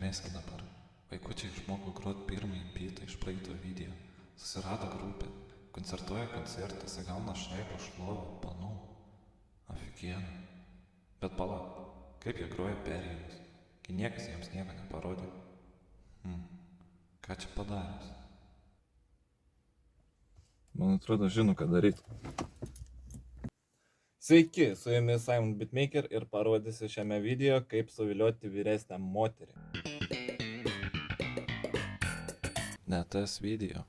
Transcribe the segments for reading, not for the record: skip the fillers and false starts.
Pasimėskit dabar. Vaikučiai išmoko groti pirmąjį beatą iš praeito video. Susirado grupę. Koncertuoja koncertuose, gauna šaibą, šlovę, panų. Afigiena. Bet palauk, kaip jie groja perėjimus? Kai niekas jiems nieko neparodė. Ką čia padaręs? Man atrodo, žinau, ką daryti. Sveiki, su jumis Simon Beatmaker ir parodysiu šiame video, kaip suvilioti vyresnę moterį. Ne tas video.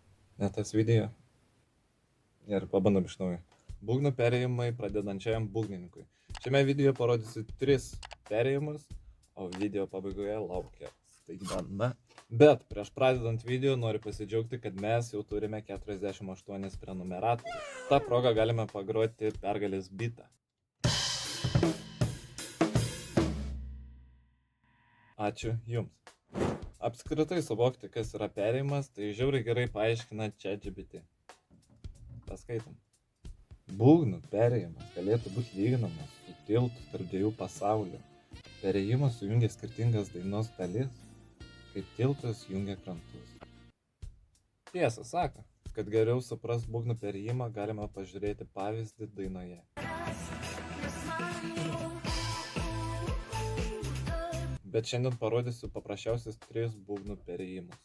Ir pabandom iš naujo. Būgnų perėjimai pradedančiajam būgnininkui. Šiame video parodysiu 3 perėjimus, o video pabaigoje laukia staigmena. Bet prieš pradedant video noriu pasidžiaugti, kad mes jau turime 48 prenumeratorius. Ta proga galime pagroti pergalės beatą. Ačiū jums. Apskritai suvokti, kas yra perėjimas, tai žiauriai gerai paaiškina ChatGPT. Paskaitom. Būgnų perėjimas galėtų būti lyginamas su tiltu tarp 2 pasaulių. Perėjimas sujungia skirtingas dainos dalis, kaip tiltas jungia krantus. Tiesą sako, kad geriau suprast būgnų perėjimą galima pažiūrėti pavyzdį dainoje. Bet šiandien parodysiu paprasčiausius 3 būgnų perėjimus.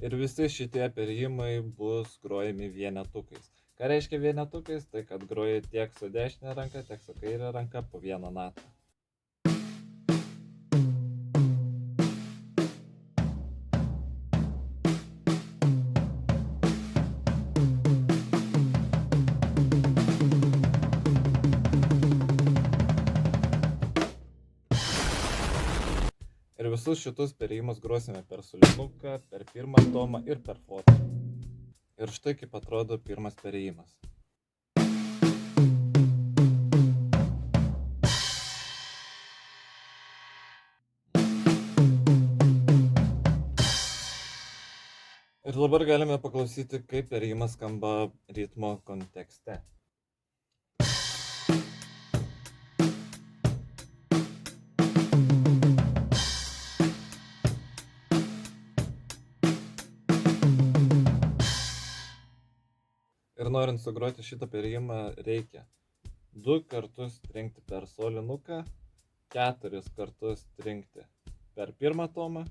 Ir visi šitie perėjimai bus grojami vienetukais. Ką reiškia vienetukais? Tai kad groji tiek su dešinė ranka, tiek su kairė ranka po vieną natą. Ir visus šitus perėjimus grosime per solinuką, per pirmą tomą ir per fortą. Ir štai kaip atrodo pirmas perėjimas. Ir dabar galime paklausyti, kaip perėjimas skamba ritmo kontekste. Ir norint sugroti šitą perėjimą reikia 2 kartus trinkti per solinuką, 4 kartus trinkti per pirmą tomą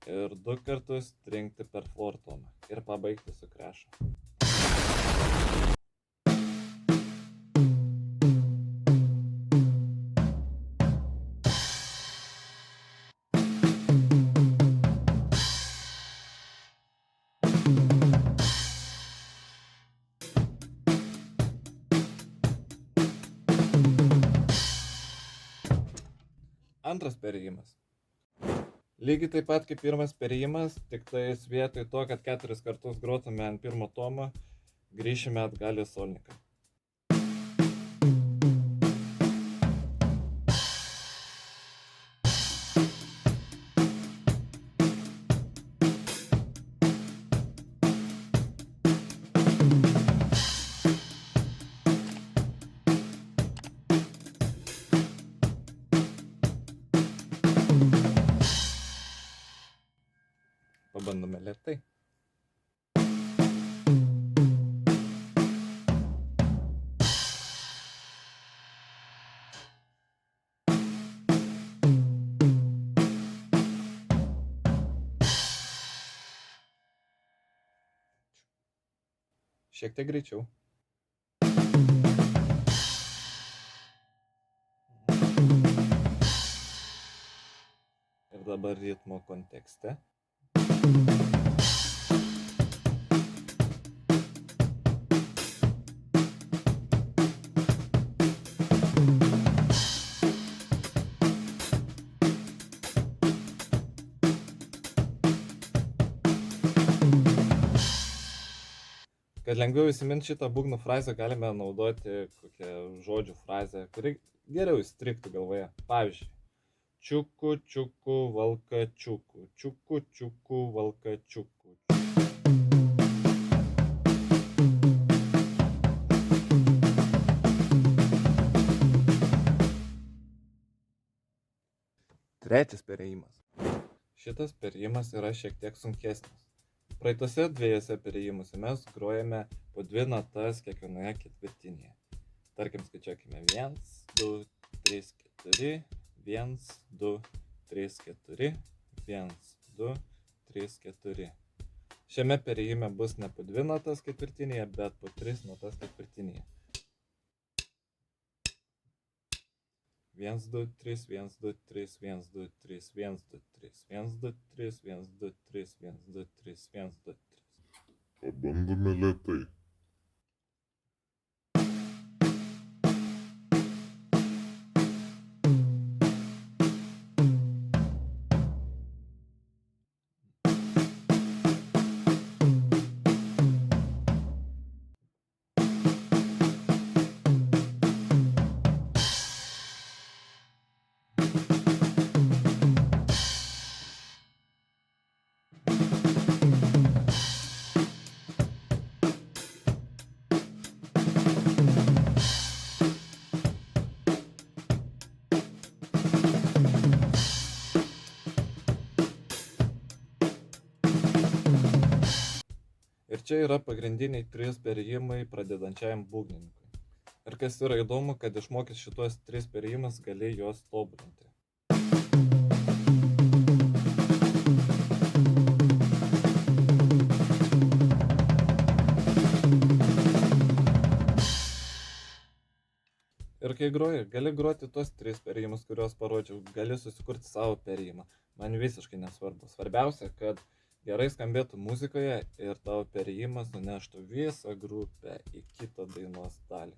ir 2 kartus trinkti per fortomą ir pabaigti su krešu. Antras perėjimas. Lygiai taip pat kaip pirmas perėjimas, tik tais vietoj to, kad 4 kartus grotume ant pirmo tomo, grįšime atgal į solinuką. Pabandome lėtai. Šiek tiek greičiau. Ir dabar ritmo kontekste. Kad lengviau įsimint šitą būgnų frazę, galime naudoti kokią žodžių frazę, kuri geriau įstrigtų galvoje. Pavyzdžiui, čiuku, čiuku, valka, čiuku, čiuku, čiuku, valka, čiuku. Trečias perėjimas. Šitas perėjimas yra šiek tiek sunkesnis. Praeitose dviejose perėjimuose mes grojame po 2 natas kiekvienoje ketvirtinėje. Tarkim, skaičiuokime 1, 2, 3, 4, 1, 2, 3, 4, 1, 2, 3, 4. Šiame perėjime bus ne po 2 natas ketvirtinėje, bet po 3 natas ketvirtinėje. 1, 2, 3, 1, 2, 3, 1, 2, 3, 1, 2, 3, 1, 2, 3, 1, 2, 3, 1, 2, 3, 1, 2, 3. Pabandome lėtai. Ir čia yra pagrindiniai 3 perėjimai pradedančiajam būgnininkui. Ir kas yra įdomu, kad išmokęs šitos 3 perėjimus gali juos tobulinti. Ir kai groji, gali groti tos 3 perėjimus, kuriuos parodžiau, gali susikurti savo perėjimą. Man visiškai nesvarbu. Svarbiausia, kad gerai skambėtų muzikoje ir tavo perėjimas nuneštų visą grupę į kitą dainos dalį.